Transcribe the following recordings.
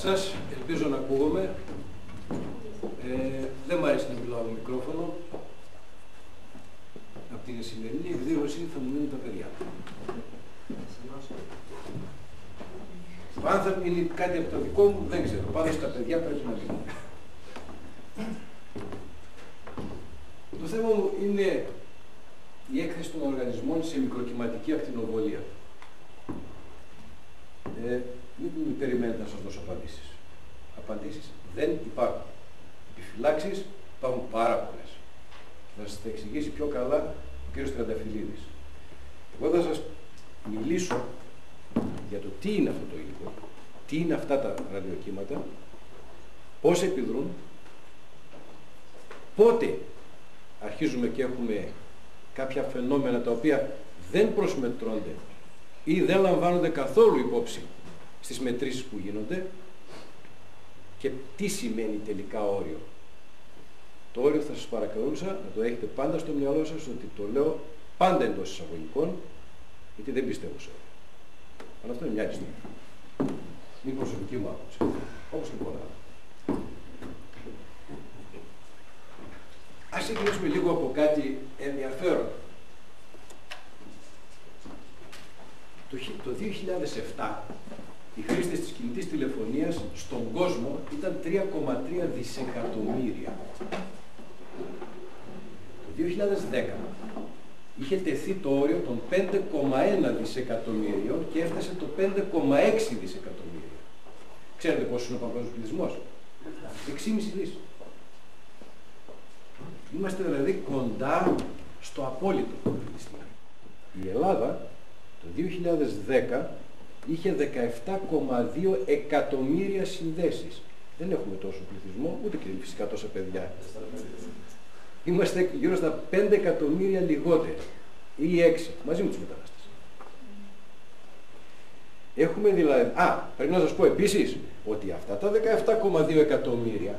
σας, ελπίζω να ακούγομαι. Δεν μου αρέσει να μιλάω με μικρόφωνο. Από την σημερινή εκδήλωση θα μου μείνουν τα παιδιά. Αν θα είναι κάτι από το δικό μου, δεν ξέρω. Πάνω στα παιδιά πρέπει να μείνουν. Το θέμα μου είναι η έκθεση των οργανισμών σε μικροκυματική ακτινοβολία. Μην περιμένετε να σας δώσω απαντήσεις. Δεν υπάρχουν. Επιφυλάξεις υπάρχουν πάρα πολλές. Θα σας τα εξηγήσει πιο καλά ο κ. Τριανταφυλλίδης. Εγώ θα σας μιλήσω για το τι είναι αυτό το υλικό, τι είναι αυτά τα ραδιοκύματα, πώς επιδρούν, πότε αρχίζουμε και έχουμε κάποια φαινόμενα τα οποία δεν προσμετρώνται ή δεν λαμβάνονται καθόλου υπόψη στις μετρήσεις που γίνονται και τι σημαίνει τελικά όριο. Το όριο θα σας παρακαλούσα να το έχετε πάντα στο μυαλό σας, ότι το λέω πάντα εντός εισαγωγικών, γιατί δεν πιστεύω σε όριο. Αλλά αυτό είναι μια ιστορία. Είναι προσωπική μου άποψη. Όπως και πολλά. Ας ξεκινήσουμε λίγο από κάτι ενδιαφέρον. Το 2007 οι χρήστες της κινητής τηλεφωνίας στον κόσμο ήταν 3,3 δισεκατομμύρια. Το 2010 είχε τεθεί το όριο των 5,1 δισεκατομμύριων και έφτασε το 5,6 δισεκατομμύρια. Ξέρετε πόσο είναι ο παγκόσμιος πληθυσμός? 6,5 δις. Είμαστε δηλαδή κοντά στο απόλυτο. Η Ελλάδα το 2010 είχε 17,2 εκατομμύρια συνδέσεις. Δεν έχουμε τόσο πληθυσμό, ούτε και φυσικά τόσα παιδιά. Είμαστε γύρω στα 5 εκατομμύρια λιγότεροι, ή 6, μαζί με τους μετανάστες. Έχουμε δηλαδή... πρέπει να σας πω επίσης ότι αυτά τα 17,2 εκατομμύρια,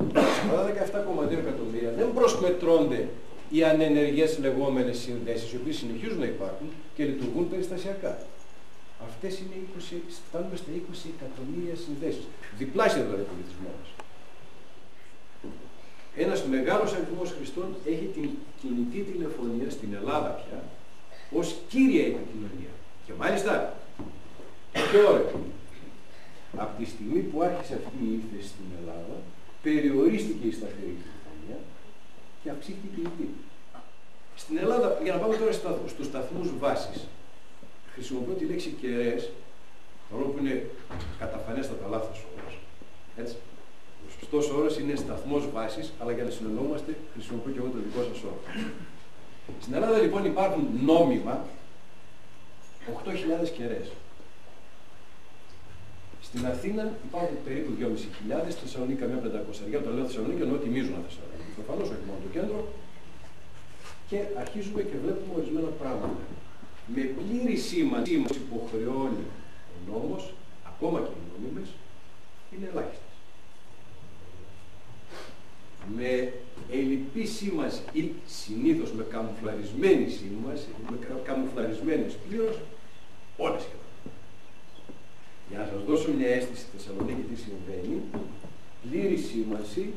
δεν προσμετρώνται οι ανενεργές λεγόμενες συνδέσεις, οι οποίες συνεχίζουν να υπάρχουν και λειτουργούν περιστασιακά. Αυτές είναι 20, φτάνουμε στα 20 εκατομμύρια συνδέσεις. Διπλάσια δηλαδή ο πληθυσμός μας. Ένας μεγάλος αριθμός χρηστών έχει την κινητή τηλεφωνία στην Ελλάδα πια ως κύρια επικοινωνία. Και μάλιστα, πιο ωραίο, από τη στιγμή που άρχισε αυτή η ύφεση στην Ελλάδα, περιορίστηκε η σταθερή τηλεφωνία και αυξήθηκε η κινητή. Στην Ελλάδα, για να πάμε τώρα στους σταθμούς βάσης, χρησιμοποιώ τη λέξη κεραίες, παρόλο που είναι καταφανέστατα λάθος όρος. Έτσι. Ο σωστός όρος είναι σταθμός βάσης, αλλά για να συνεννοούμαστε χρησιμοποιώ και εγώ το δικό σας όρο. Στην Ελλάδα λοιπόν υπάρχουν νόμιμα 8.000 κεραίες. Στην Αθήνα υπάρχουν περίπου 2.500, στη Θεσσαλονίκη καμιά 500. Το λέω Θεσσαλονίκη εννοώ τη μείζωνα Θεσσαλονίκη. Προφανώς όχι μόνο το κέντρο. Και αρχίζουμε και βλέπουμε ορισμένα πράγματα. Με πλήρη σήμανση που υποχρεώνει ο νόμος, ακόμα και οι νόμιμες, είναι ελάχιστες. Με ελλειπή σήμανση ή συνήθως με καμουφλαρισμένη σήμανση, με καμουφλαρισμένες πλήρως, όλες σχεδόν. Για να σας δώσω μια αίσθηση στη Θεσσαλονίκη τι συμβαίνει, πλήρη σήμανση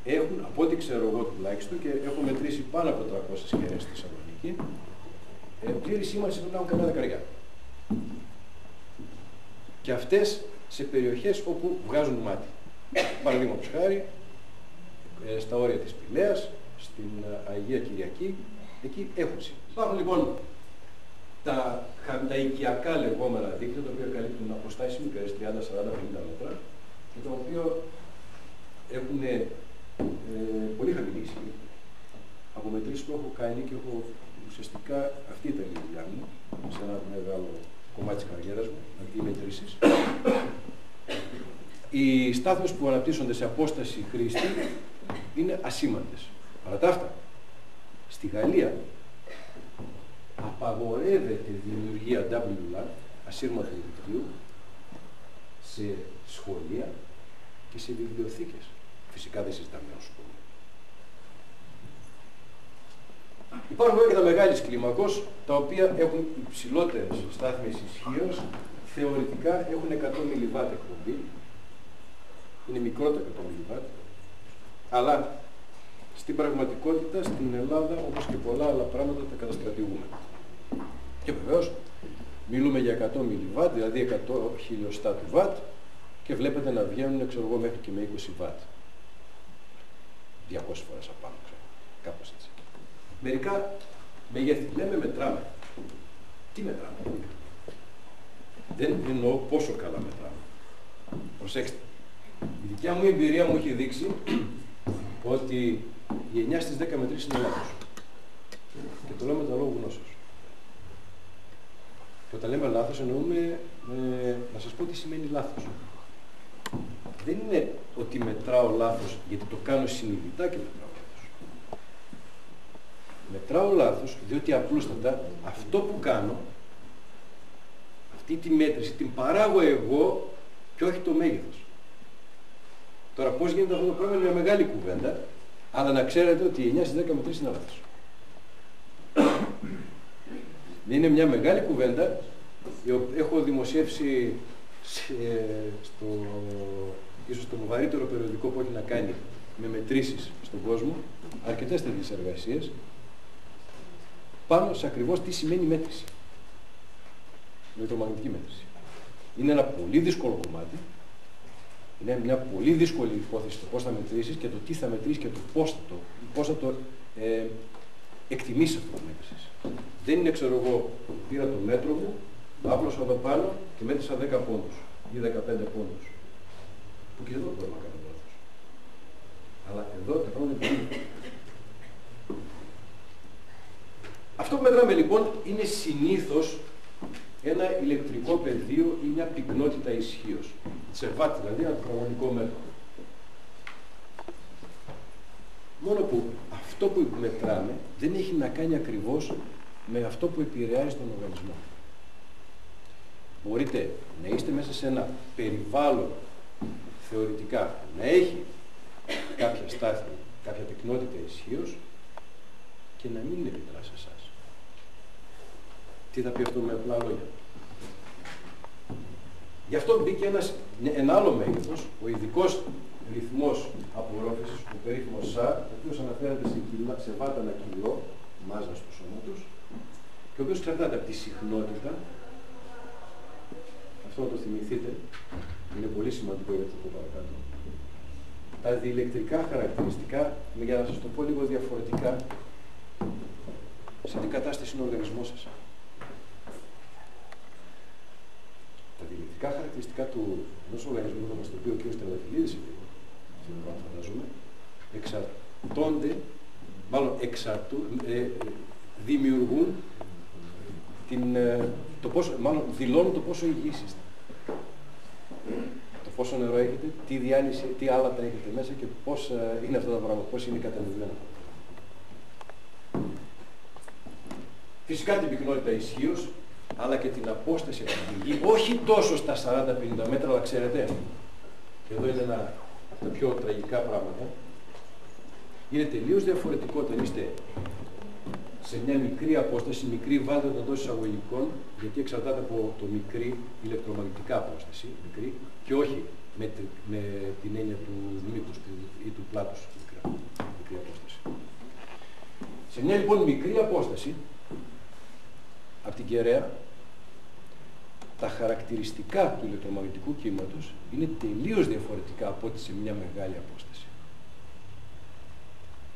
έχουν, από ό,τι ξέρω εγώ τουλάχιστον, και έχω μετρήσει πάνω από 300 κεραίες στη Θεσσαλονίκη, πλήρη σήμανση πρέπει να έχουν καμιά δεκαριά. Και αυτές σε περιοχές όπου βγάζουν μάτι. Παραδείγματος χάρη, στα όρια της Πηλαίας, στην Αγία Κυριακή, εκεί έχουν σήμανση. Υπάρχουν λοιπόν τα οικιακά λεγόμενα δίκτυα, τα οποία καλύπτουν αποστάσεις μικρές, 30, 40, 50 μέτρα, και τα οποία έχουν πολύ χαμηλή ισχύ. Από μετρήσεις που έχω κάνει και έχω ουσιαστικά αυτή ήταν η δουλειά μου, σε ένα μεγάλο κομμάτι της καριέρας μου, οι μετρήσεις. Οι στάθμες που αναπτύσσονται σε απόσταση χρήστη είναι ασήμαντες. Παρά τα αυτά, στη Γαλλία απαγορεύεται δημιουργία WLAN, ασύρματου δικτύου, σε σχολεία και σε βιβλιοθήκες. Φυσικά δεν συζητάμε ένα σχολείο. Υπάρχουν και τα μεγάλης κλίμακος, τα οποία έχουν υψηλότερες στάθμες ισχύως, θεωρητικά έχουν 100 mW εκπομπή, είναι μικρότερα το μιλιβάτ, αλλά στην πραγματικότητα στην Ελλάδα, όπως και πολλά άλλα πράγματα, τα καταστρατηγούμε. Και βεβαίως μιλούμε για 100 μιλιβάτ, δηλαδή 100 χιλιοστά του βατ, και βλέπετε να βγαίνουν, ξέρω εγώ, μέχρι και με 20 βατ. 200 φορές απάνω, ξέρω. Κάπως έτσι. Μερικά μεγέθη. Λέμε μετράμε. Τι μετράμε? Δεν εννοώ πόσο καλά μετράμε. Προσέξτε. Η δικιά μου εμπειρία μου έχει δείξει ότι οι 9 στις 10 μετρήσεις είναι λάθος. Και το λέω με το λόγο γνώσεως. Και όταν λέμε λάθος εννοούμε, να σας πω τι σημαίνει λάθος. Δεν είναι ότι μετράω λάθος γιατί το κάνω συνειδητά και μετράω λάθος. Μετράω λάθος διότι απλούστατα αυτό που κάνω, αυτή τη μέτρηση την παράγω εγώ και όχι το μέγεθος. Τώρα πώς γίνεται αυτό το πράγμα είναι μια μεγάλη κουβέντα, αλλά να ξέρετε ότι οι 9 στις 10 μετρήσεις είναι λάθος. Είναι μια μεγάλη κουβέντα. Έχω δημοσιεύσει ίσως το βαρύτερο περιοδικό που έχει να κάνει με μετρήσεις στον κόσμο, αρκετές τέτοιες εργασίες, πάνω σε ακριβώς τι σημαίνει μέτρηση. Ηλεκτρομαγνητική μέτρηση. Είναι ένα πολύ δύσκολο κομμάτι, είναι μια πολύ δύσκολη υπόθεση το πώς θα μετρήσεις και το τι θα μετρήσεις και το πώς θα το εκτιμήσεις αυτό που μέτρησες. Δεν είναι, ξέρω εγώ, πήρα το μέτρο μου, άπλωσα εδώ πάνω και μέτρησα 10 πόντους ή 15 πόντους. Που και εδώ μπορούμε να κάνουμε λάθος. Αλλά εδώ τα πράγματα είναι πολύ. Αυτό που μετράμε λοιπόν είναι συνήθως ένα ηλεκτρικό πεδίο ή μια πυκνότητα ισχύως. Σε βάτ, δηλαδή ένα πραγματικό μέτρο. Μόνο που αυτό που μετράμε δεν έχει να κάνει ακριβώς με αυτό που επηρεάζει τον οργανισμό. Μπορείτε να είστε μέσα σε ένα περιβάλλον θεωρητικά να έχει κάποια στάθμη, κάποια πυκνότητα ισχύως και να μην επιδρά σε εσάς. Τι θα πει αυτό με απλά λόγια? Γι' αυτό μπήκε ένα άλλο μέγεθος, ο ειδικός ρυθμός απορρόφησης, ο περίφημος ΣΑΡ, ο οποίος αναφέρεται σε βάτα ανά κιλό, μάζα στο σώμα τους, και ο οποίος εξαρτάται από τη συχνότητα. Αυτό να το θυμηθείτε, είναι πολύ σημαντικό για αυτό το παρακάτω. Τα διηλεκτρικά χαρακτηριστικά, για να σας το πω λίγο διαφορετικά, σε τι κατάσταση είναι ο οργανισμός σας. Τα διηλεκτρικά χαρακτηριστικά του ενός οργανισμού, που μας το πει ο κ. Τραδαφυλλίδης, φανταζόμαι, εξαρτώνται, μάλλον δημιουργούν μάλλον δηλώνουν το πόσο υγιείς είστε. Το πόσο νερό έχετε, τι διάλυση, τι άλατα έχετε μέσα και πώς είναι αυτά τα πράγματα, πώς είναι κατανεμμένα. Φυσικά την πυκνότητα ισχύως, αλλά και την απόσταση από την γη, όχι τόσο στα 40-50 μέτρα, αλλά ξέρετε, και εδώ είναι ένα από τα πιο τραγικά πράγματα, είναι τελείως διαφορετικό όταν είστε σε μια μικρή απόσταση, μικρή βάλτε το εντός εισαγωγικών, γιατί εξαρτάται από το μικρή ηλεκτρομαγνητικά απόσταση, μικρή, και όχι με την έννοια του μήκους ή του πλάτους, μικρή απόσταση. Σε μια λοιπόν μικρή απόσταση, από την κεραία, τα χαρακτηριστικά του ηλεκτρομαγνητικού κύματος είναι τελείως διαφορετικά από ό,τι σε μια μεγάλη απόσταση.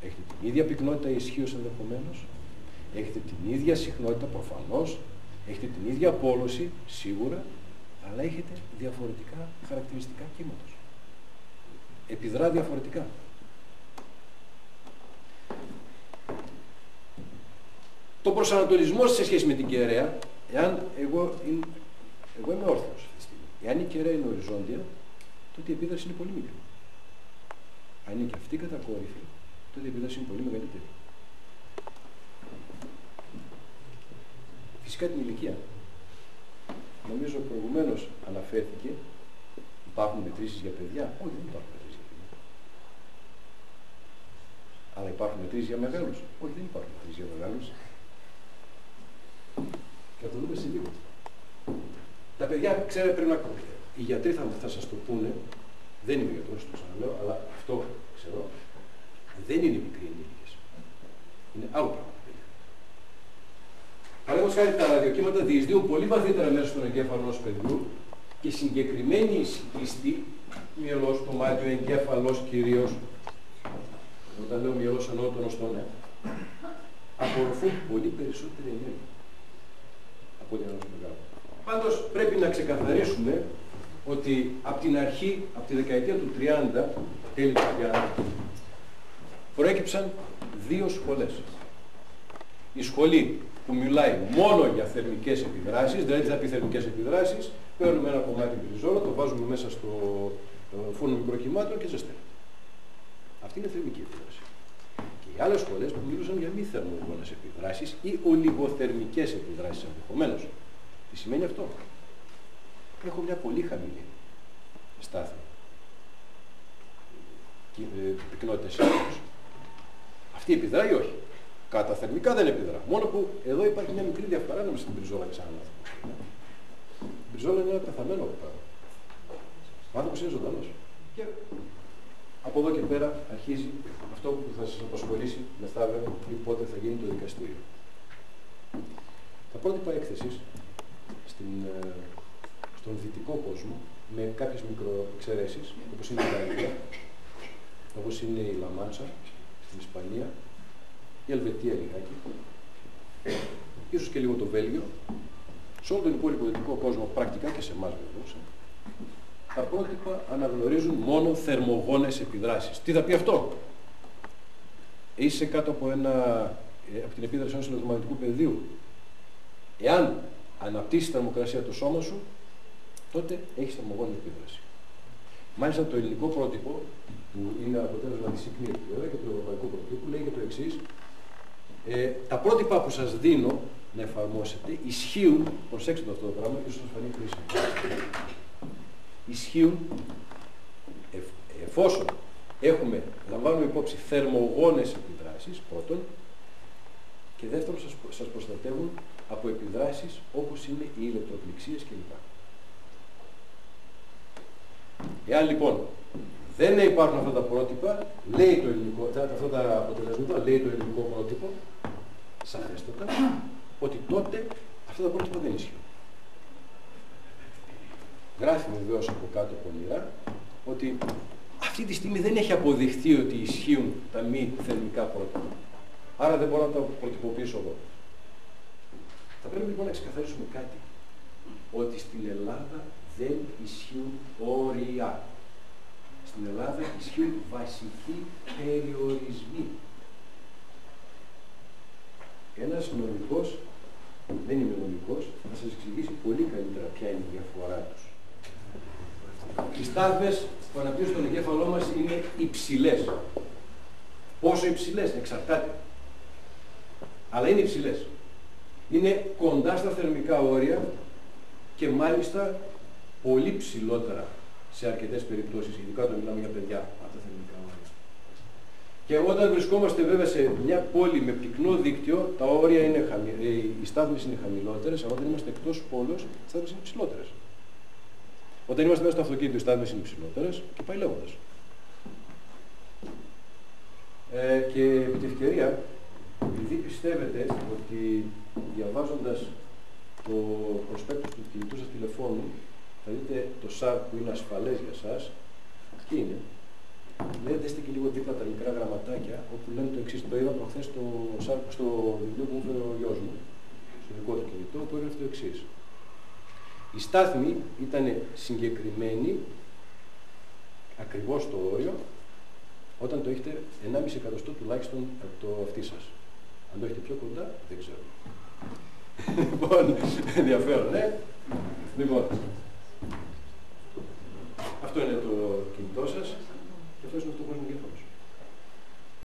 Έχετε την ίδια πυκνότητα ισχύως ενδεχομένως, έχετε την ίδια συχνότητα προφανώς, έχετε την ίδια απόλωση σίγουρα, αλλά έχετε διαφορετικά χαρακτηριστικά κύματος. Επιδρά διαφορετικά. Το προσανατολισμό σε σχέση με την κεραία, εάν εγώ είμαι όρθιος αυτή τη στιγμή, εάν η κεραία είναι οριζόντια, τότε η επίδραση είναι πολύ μικρή. Αν είναι και αυτή κατακόρυφη, τότε η επίδραση είναι πολύ μεγαλύτερη. Φυσικά την ηλικία. Νομίζω προηγουμένως αναφέρθηκε, υπάρχουν μετρήσεις για παιδιά. Όχι, δεν υπάρχουν μετρήσεις για παιδιά. Αλλά υπάρχουν μετρήσεις για μεγάλους. Όχι, δεν υπάρχουν μετρήσεις για μεγάλους. Και θα το δούμε σε λίγο. Τα παιδιά, ξέρετε, πρέπει να... Οι γιατροί θα σας το πούνε, Δεν είμαι γιατρός, το ξαναλέω, αλλά αυτό ξέρω. Δεν είναι μικροί ενήλικες. Είναι άλλο πράγμα. Παραδείγματος χάρη, τα ραδιοκύματα διεισδύουν πολύ βαθύτερα μέσα στον εγκέφαλο ενός παιδιού και συγκεκριμένοι ιστοί, μυελός, το μάτιο, εγκέφαλος κυρίως, όταν λέω μυελός εννοώ τον οστόν, απορροφούν πολύ περισσότερη ενέργεια από ό,τι ενός μεγάλου. Πάντως πρέπει να ξεκαθαρίσουμε ότι από την αρχή, από τη δεκαετία του 30, τέλη του 30, προέκυψαν δύο σχολές. Η σχολή που μιλάει μόνο για θερμικές επιδράσεις, δηλαδή θα πει θερμικές επιδράσεις, παίρνουμε ένα κομμάτι μπριζόλα, το βάζουμε μέσα στο φούρνο μικροκυμάτων και ζεσταίνουμε. Αυτή είναι θερμική επίδραση. Και οι άλλες σχολές που μιλούσαν για μη θερμογόνες επιδράσεις ή ολιγοθερμικές επιδράσεις ενδεχομένως. Τι σημαίνει αυτό? Έχω μια πολύ χαμηλή στάθμη πυκνότητα σύγκρουσης. Αυτή επιδρά ή όχι? Κατά θερμικά δεν επιδρά. Μόνο που εδώ υπάρχει μια μικρή διαφορά ανάμεσα στην μπριζόλα και σαν άνθρωπο. Η μπριζόλα είναι ένα πεθαμένο πράγμα. Ο άνθρωπος είναι ζωντανός. Και από εδώ και πέρα αρχίζει αυτό που θα σας απασχολήσει μεθαύριο ή πότε θα γίνει το δικαστήριο. Τα πρότυπα έκθεσης στον δυτικό κόσμο, με κάποιες μικροεξαιρέσεις, όπως είναι η Γαλλία, όπως είναι η Λαμάνσα στην Ισπανία, η Ελβετία λιγάκι, ίσως και λίγο το Βέλγιο, σε όλο τον υπόλοιπο δυτικό κόσμο, πρακτικά και σε εμάς βεβαίως, τα πρότυπα αναγνωρίζουν μόνο θερμογόνες επιδράσεις. Τι θα πει αυτό? Είσαι κάτω από από την επίδραση ενός ηλεκτρομαγνητικού πεδίου. Εάν αναπτύσσεις θερμοκρασία το σώμα σου, τότε έχεις θερμογόνη επίδραση. Μάλιστα το ελληνικό πρότυπο, που είναι αποτέλεσμα της ΣΥΚΝΙΡ βέβαια και του ευρωπαϊκού προτύπου, λέει και το εξής: τα πρότυπα που σας δίνω να εφαρμόσετε ισχύουν, προσέξτε το αυτό το πράγμα, ίσως σας φανεί χρήσιμο. Ισχύουν εφόσον λαμβάνουμε υπόψη θερμογόνες επιδράσεις, πρώτον, και δεύτερον σας προστατεύουν από επιδράσεις όπως είναι οι ηλεκτροπληξίες κλπ. Εάν λοιπόν δεν υπάρχουν αυτά τα πρότυπα, λέει το ελληνικό, αυτά τα αποτελέσματα, λέει το ελληνικό πρότυπο, σαφέστατα, ότι τότε αυτά τα πρότυπα δεν ισχύουν. Γράφει βεβαίως από κάτω πονηρά ότι αυτή τη στιγμή δεν έχει αποδειχθεί ότι ισχύουν τα μη θερμικά πρότυπα. Άρα δεν μπορώ να τα προτυποποιήσω εγώ. Θα πρέπει λοιπόν να ξεκαθαρίσουμε κάτι. Ότι στην Ελλάδα δεν ισχύουν όρια. Στην Ελλάδα ισχύουν βασικοί περιορισμοί. Ένας νομικός, δεν είμαι νομικός, θα σας εξηγήσει πολύ καλύτερα ποια είναι η διαφορά τους. Οι στάθμες που αναπτύσσουν στον εγκέφαλό μας είναι υψηλές. Πόσο υψηλές, εξαρτάται. Αλλά είναι υψηλές. Είναι κοντά στα θερμικά όρια και μάλιστα πολύ ψηλότερα σε αρκετές περιπτώσεις, ειδικά όταν μιλάμε για παιδιά, από τα θερμικά όρια. Και όταν βρισκόμαστε βέβαια σε μια πόλη με πυκνό δίκτυο, τα όρια είναι οι στάθμες είναι χαμηλότερες, αλλά όταν είμαστε εκτός πόλεως, οι στάθμες είναι ψηλότερες. Όταν είμαστε μέσα στο αυτοκίνητο, οι στάθμες είναι ψηλότερες και πάει λέγοντας. Και επί τη ευκαιρία, επειδή πιστεύετε ότι διαβάζοντας το προσπέκτους του κινητού σας τηλεφώνου θα δείτε το ΣΑΡ που είναι ασφαλές για σας, τι είναι? Δέστε και λίγο δίπλα τα μικρά γραμματάκια όπου λένε το εξής. Το είδα προχθές στο βιβλίο που μου έφερε ο γιος μου, στο δικό του κινητό, που έγραφε το εξής. Η στάθμη ήταν συγκεκριμένη ακριβώς στο όριο όταν το έχετε 1,5 εκατοστό τουλάχιστον από το αυτί σας. Αν το έχετε πιο κοντά, δεν ξέρω. Λοιπόν, ενδιαφέρον, ναι. Λοιπόν, αυτό είναι το κινητό σας και αυτό είναι το κόσμο εγκέφαλος.